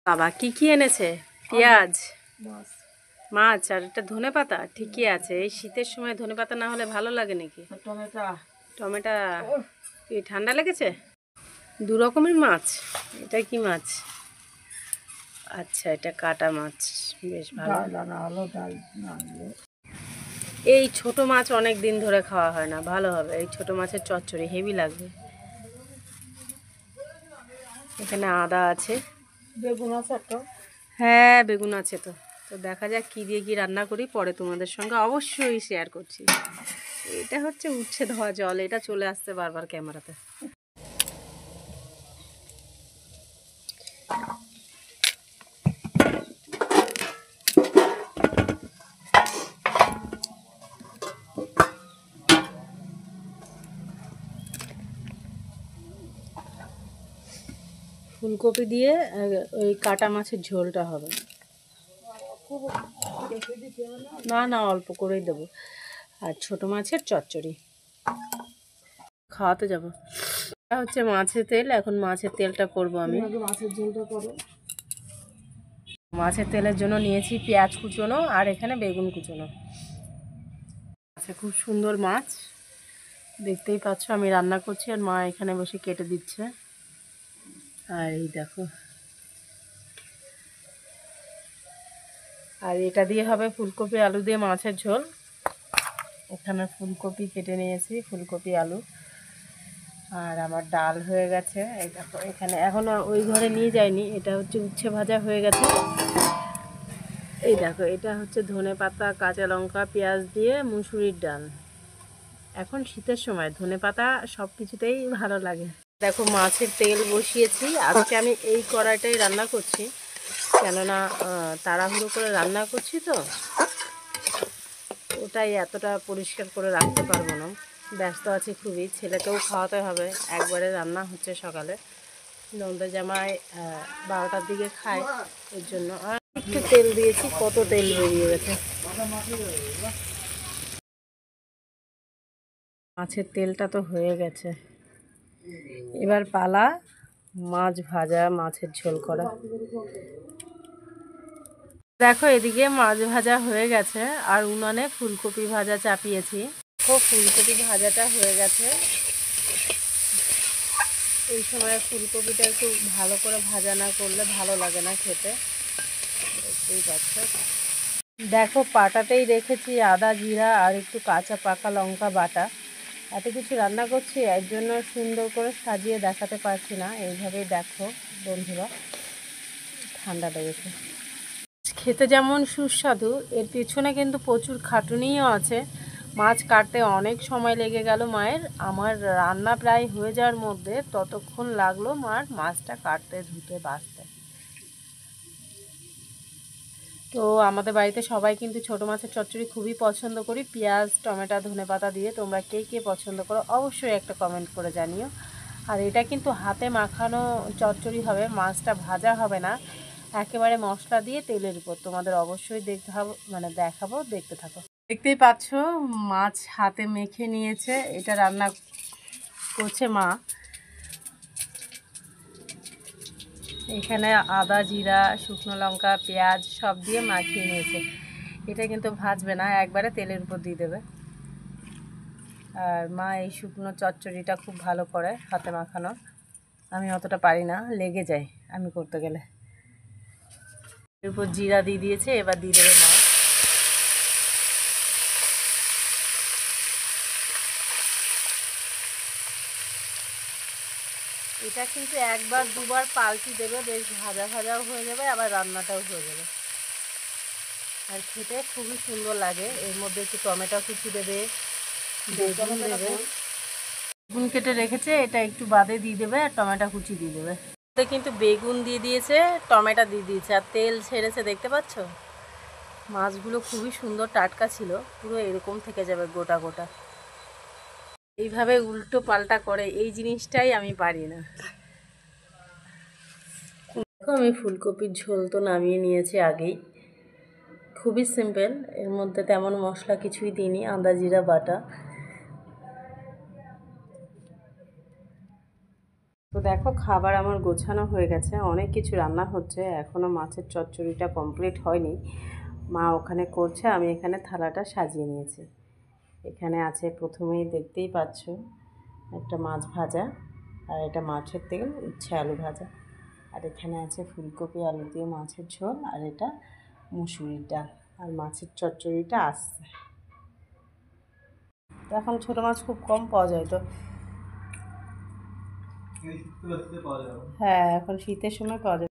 বাবা কি কি এনেছে? পেঁয়াজ, মাছ আর একটা ধনেপাতা। ঠিকই আছে, এই শীতের সময় ধনেপাতা না হলে ভালো লাগে নাকি? টমেটো। কি ঠান্ডা লেগেছে? দু রকমের মাছ। এটা কি মাছ? আচ্ছা, এটা কাটা মাছ। বেশ ভালো। এই ছোট মাছ অনেক দিন ধরে খাওয়া হয় না, ভালো হবে। এই ছোট মাছের চচ্চড়ি হেভি লাগবে। এখানে আদা আছে, বেগুন আছে একটা। হ্যাঁ, বেগুন আছে তো। তো দেখা যাক কী দিয়ে কী রান্না করি, পরে তোমাদের সঙ্গে অবশ্যই শেয়ার করছি। এটা হচ্ছে উচ্ছে ধোয়া জল, এটা চলে আসছে বারবার ক্যামেরাতে। ফুলকপি দিয়ে ওই কাটা মাছের ঝোলটা হবে। না না, অল্প করেই দেবো। আর ছোট মাছের চচ্চড়ি খাওয়াতে যাবো। এটা হচ্ছে মাছের তেল, এখন মাছের তেলটা করব আমি। মাছের ঝোলটা করো। মাছের তেলের জন্য নিয়েছি পেঁয়াজ কুচোনো আর এখানে বেগুন কুচোনো। আচ্ছা, খুব সুন্দর মাছ, দেখতেই পাচ্ছ আমি রান্না করছি আর মা এখানে বসে কেটে দিচ্ছে। আর এই দেখো, আর এটা দিয়ে হবে ফুলকপি আলু দিয়ে মাছের ঝোল। এখানে ফুলকপি কেটে নিয়েছি, ফুলকপি আলু। আর আমার ডাল হয়ে গেছে। এই দেখো, এখানে এখনও ওই ঘরে নিয়ে যায়নি, এটা হচ্ছে উচ্ছে ভাজা হয়ে গেছে। এই দেখো, এটা হচ্ছে ধনেপাতা, কাঁচা লঙ্কা, পেঁয়াজ দিয়ে মুসুরির ডাল। এখন শীতের সময় ধনেপাতা সব কিছুতেই ভালো লাগে। দেখো, মাছের তেল বসিয়েছি। আজকে আমি এই কড়াইটাই রান্না করছি, কেননা তাড়াহুড়ো করে রান্না করছি তো, ওটাই এতটা পরিষ্কার করে রাখতে পারবো না। ব্যস্ত আছি খুবই, ছেলেকেও খাওয়াতে হবে। একবারে রান্না হচ্ছে সকালে, নন্দা জামাই 12টার দিকে খায়, এর জন্য। আর একটু তেল দিয়েছি, কত তেল বেরিয়ে গেছে। মাছের তেলটা তো হয়ে গেছে, এবার পালা মাছ ভাজা, মাছের ঝোল করা। দেখো, এদিকে মাছ ভাজা হয়ে গেছে আর উনানে ফুলকপি ভাজা চাপিয়েছি। দেখো, ফুলকপি ভাজাটা হয়ে গেছে। এই সময় ফুলকপিটা একটু ভালো করে ভাজা না করলে ভালো লাগে না খেতে, বুঝতেই পারছ। দেখো, পাটাতেই রেখেছি আদা, জিরা আর একটু কাঁচা পাকা লঙ্কা বাটা। এত কিছু রান্না করছি, এর জন্য সুন্দর করে সাজিয়ে দেখাতে পারছি না। এইভাবেই দেখো বন্ধুরা, ঠান্ডা লেগেছে। খেতে যেমন সুস্বাদু, এর পিছনে কিন্তু প্রচুর খাটুনিও আছে। মাছ কাটতে অনেক সময় লেগে গেল মায়ের। আমার রান্না প্রায় হয়ে যাওয়ার মধ্যে ততক্ষণ লাগলো মার মাছটা কাটতে, ধুতে, বাছতে। তো আমাদের বাড়িতে সবাই কিন্তু ছোটো মাছের চচ্চড়ি খুবই পছন্দ করি, পেঁয়াজ, টমেটো, ধনেপাতা দিয়ে। তোমরা কে কে পছন্দ করো অবশ্যই একটা কমেন্ট করে জানিও। আর এটা কিন্তু হাতে মাখানো চচ্চড়ি হবে, মাছটা ভাজা হবে না, একেবারে মশলা দিয়ে তেলের উপর। তোমাদের অবশ্যই দেখাবো, দেখতে থাকো। দেখতেই পাচ্ছ, মাছ হাতে মেখে নিয়েছে, এটা রান্না করছে মা। এখানে আদা, জিরা, শুকনো লঙ্কা, পেঁয়াজ সব দিয়ে মাখিয়ে নিয়েছে। এটা কিন্তু ভাজবে না, একবারে তেলের উপর দিয়ে দেবে। আর মা এই শুকনো চচ্চড়িটা খুব ভালো করে, হাতে মাখানো। আমি অতটা পারি না, লেগে যায় আমি করতে গেলে। এর উপর জিরা দিয়ে দিয়েছে, এবার দিয়ে দেবে মা। এটা কিন্তু একবার দুবার পাল্টি দেবে, বেশ ভাজা ভাজাও হয়ে যাবে, আবার রান্নাটাও হয়ে যাবে। আর খেতে খুবই সুন্দর লাগে। এর মধ্যে একটু টমেটো কুচি দেবে, বেগুন দেবে। বেগুন কেটে রেখেছে, এটা একটু বাদে দিয়ে দেবে, আর টমেটো কুচি দিয়ে দেবে। কিন্তু বেগুন দিয়ে দিয়েছে, টমেটো দিয়ে দিয়েছে, আর তেল ছেড়েছে, দেখতে পাচ্ছ। মাছগুলো খুবই সুন্দর, টাটকা ছিল, পুরো এরকম থেকে যাবে গোটা গোটা। এইভাবে উল্টো পাল্টা করে, এই জিনিসটাই আমি পারি না। দেখো, আমি ফুলকপির ঝোল তো নামিয়ে নিয়েছি আগেই। খুবই সিম্পল, এর মধ্যে তেমন মশলা কিছুই দিইনি, আদা জিরা বাটা। তো তো দেখো খাবার আমার গোছানো হয়ে গেছে, অনেক কিছু রান্না হচ্ছে, এখনও মাছের চচ্চড়িটা কমপ্লিট হয়নি। মা ওখানে করছে, আমি এখানে থালাটা সাজিয়ে নিয়েছি। এখানে আছে, প্রথমেই দেখতেই পাচ্ছ, একটা মাছ ভাজা, আর এটা মাছের তেল, উচ্ছে আলু ভাজা, আর এখানে আছে ফুলকপি আলু দিয়ে মাছের ঝোল, আর এটা মুসুরির ডাল, আর মাছের চচ্চড়িটা আসছে। তো এখন ছোটো মাছ খুব কম পাওয়া যায়, তো হ্যাঁ এখন শীতের সময় পাওয়া যায়।